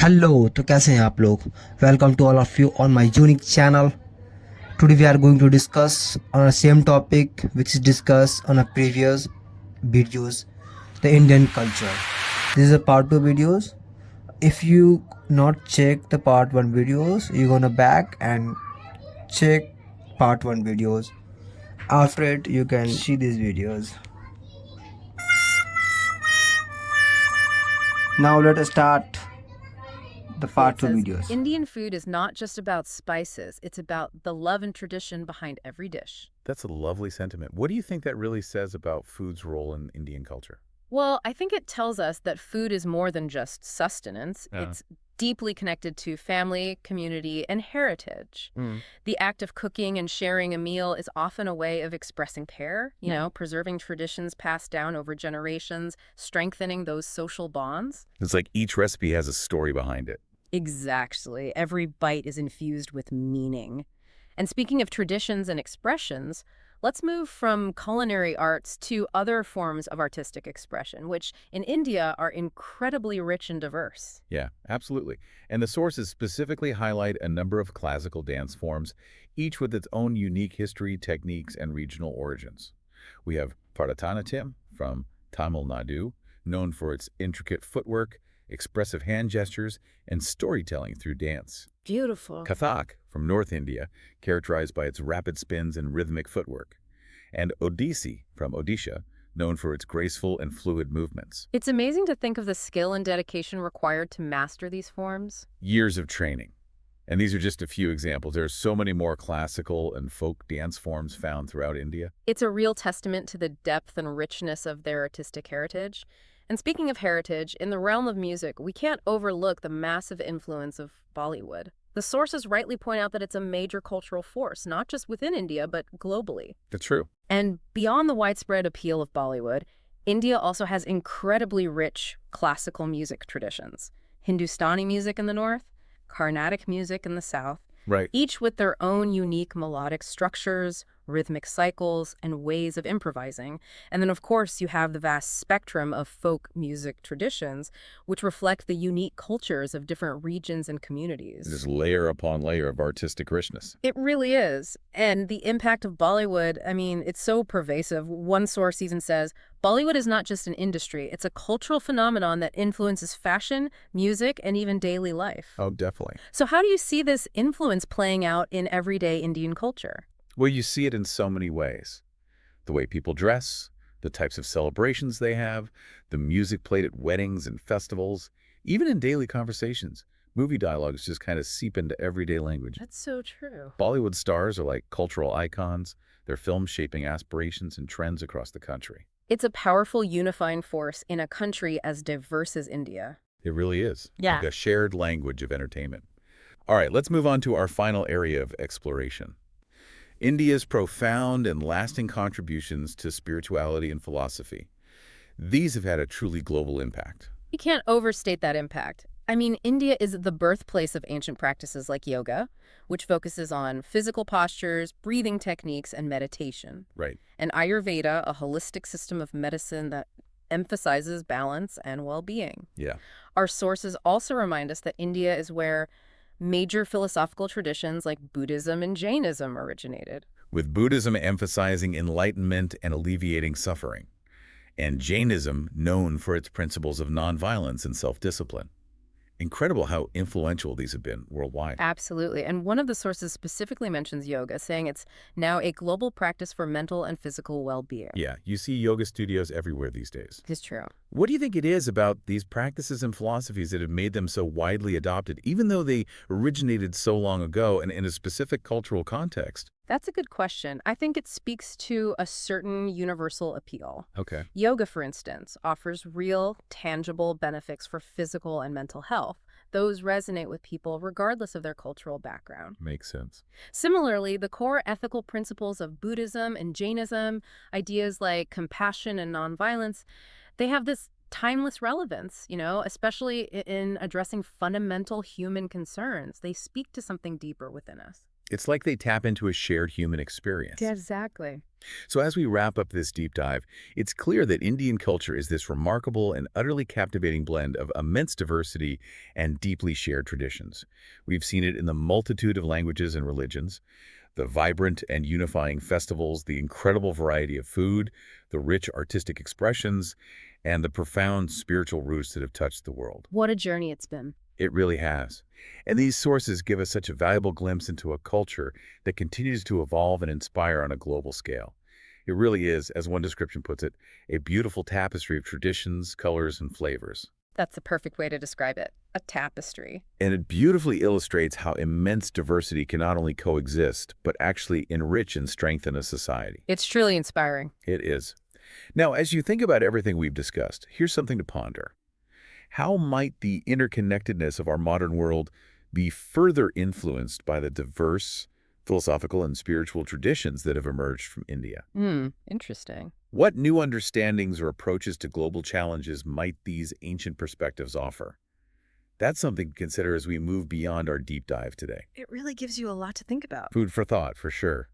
Hello तो कैसे हैं आप लोग। Welcome to all of you on my unique channel. Today we are going to discuss on a same topic which is discussed on a previous videos, the Indian culture. This is a part 2 videos. If you not check the part 1 videos, you're gonna back and check part 1 videos. After it you can see these videos. Now let us start the Okay, part it 2 says videos. Indian food is not just about spices, it's about the love and tradition behind every dish. That's a lovely sentiment. What do you think that really says about food's role in Indian culture? Well, I think it tells us that food is more than just sustenance. Yeah. It's deeply connected to family, community, and heritage. Mm. The act of cooking and sharing a meal is often a way of expressing care, preserving traditions passed down over generations, strengthening those social bonds. It's like each recipe has a story behind it. Exactly. Every bite is infused with meaning. And speaking of traditions and expressions, let's move from culinary arts to other forms of artistic expression, which in India are incredibly rich and diverse. Yeah, absolutely. And the sources specifically highlight a number of classical dance forms, each with its own unique history, techniques, and regional origins. We have Bharatanatyam from Tamil Nadu, known for its intricate footwork, expressive hand gestures, and storytelling through dance. Beautiful. Kathak from North India, characterized by its rapid spins and rhythmic footwork. And Odissi from Odisha, known for its graceful and fluid movements. It's amazing to think of the skill and dedication required to master these forms. Years of training. And these are just a few examples. There are so many more classical and folk dance forms found throughout India. It's a real testament to the depth and richness of their artistic heritage. And speaking of heritage, in the realm of music, we can't overlook the massive influence of Bollywood. The sources rightly point out that it's a major cultural force, not just within India, but globally. That's true. And beyond the widespread appeal of Bollywood, India also has incredibly rich classical music traditions. Hindustani music in the north, Carnatic music in the south, Right. each with their own unique melodic structures, rhythmic cycles, and ways of improvising. And then, of course, you have the vast spectrum of folk music traditions, which reflect the unique cultures of different regions and communities. Just layer upon layer of artistic richness. It really is. And the impact of Bollywood, I mean, it's so pervasive. One source even says, Bollywood is not just an industry, it's a cultural phenomenon that influences fashion, music, and even daily life. Oh, definitely. So how do you see this influence playing out in everyday Indian culture? Well, you see it in so many ways. The way people dress, the types of celebrations they have, the music played at weddings and festivals, even in daily conversations. Movie dialogues just kind of seep into everyday language. That's so true. Bollywood stars are like cultural icons, their films shaping aspirations and trends across the country. It's a powerful unifying force in a country as diverse as India. It really is. Yeah. Like a shared language of entertainment. All right, let's move on to our final area of exploration. India's profound and lasting contributions to spirituality and philosophy. These have had a truly global impact. You can't overstate that impact. I mean, India is the birthplace of ancient practices like yoga, which focuses on physical postures, breathing techniques, and meditation. Right. And Ayurveda, a holistic system of medicine that emphasizes balance and well-being. Yeah. Our sources also remind us that India is where major philosophical traditions like Buddhism and Jainism originated. With Buddhism emphasizing enlightenment and alleviating suffering, and Jainism known for its principles of nonviolence and self-discipline. Incredible how influential these have been worldwide. Absolutely. And one of the sources specifically mentions yoga, saying it's now a global practice for mental and physical well-being. Yeah, you see yoga studios everywhere these days. It's true. What do you think it is about these practices and philosophies that have made them so widely adopted, even though they originated so long ago and in a specific cultural context? That's a good question. I think it speaks to a certain universal appeal. Okay. Yoga, for instance, offers real, tangible benefits for physical and mental health. Those resonate with people regardless of their cultural background. Makes sense. Similarly, the core ethical principles of Buddhism and Jainism, ideas like compassion and nonviolence, they have this timeless relevance, especially in addressing fundamental human concerns. They speak to something deeper within us. It's like they tap into a shared human experience. Yeah, exactly. So as we wrap up this deep dive, it's clear that Indian culture is this remarkable and utterly captivating blend of immense diversity and deeply shared traditions. We've seen it in the multitude of languages and religions, the vibrant and unifying festivals, the incredible variety of food, the rich artistic expressions, and the profound spiritual roots that have touched the world. What a journey it's been. It really has. And these sources give us such a valuable glimpse into a culture that continues to evolve and inspire on a global scale. It really is, as one description puts it, a beautiful tapestry of traditions, colors, and flavors. That's the perfect way to describe it. A tapestry. And it beautifully illustrates how immense diversity can not only coexist, but actually enrich and strengthen a society. It's truly inspiring. It is. Now, as you think about everything we've discussed, here's something to ponder. How might the interconnectedness of our modern world be further influenced by the diverse philosophical and spiritual traditions that have emerged from India? Interesting. What new understandings or approaches to global challenges might these ancient perspectives offer? That's something to consider as we move beyond our deep dive today. It really gives you a lot to think about. Food for thought, for sure.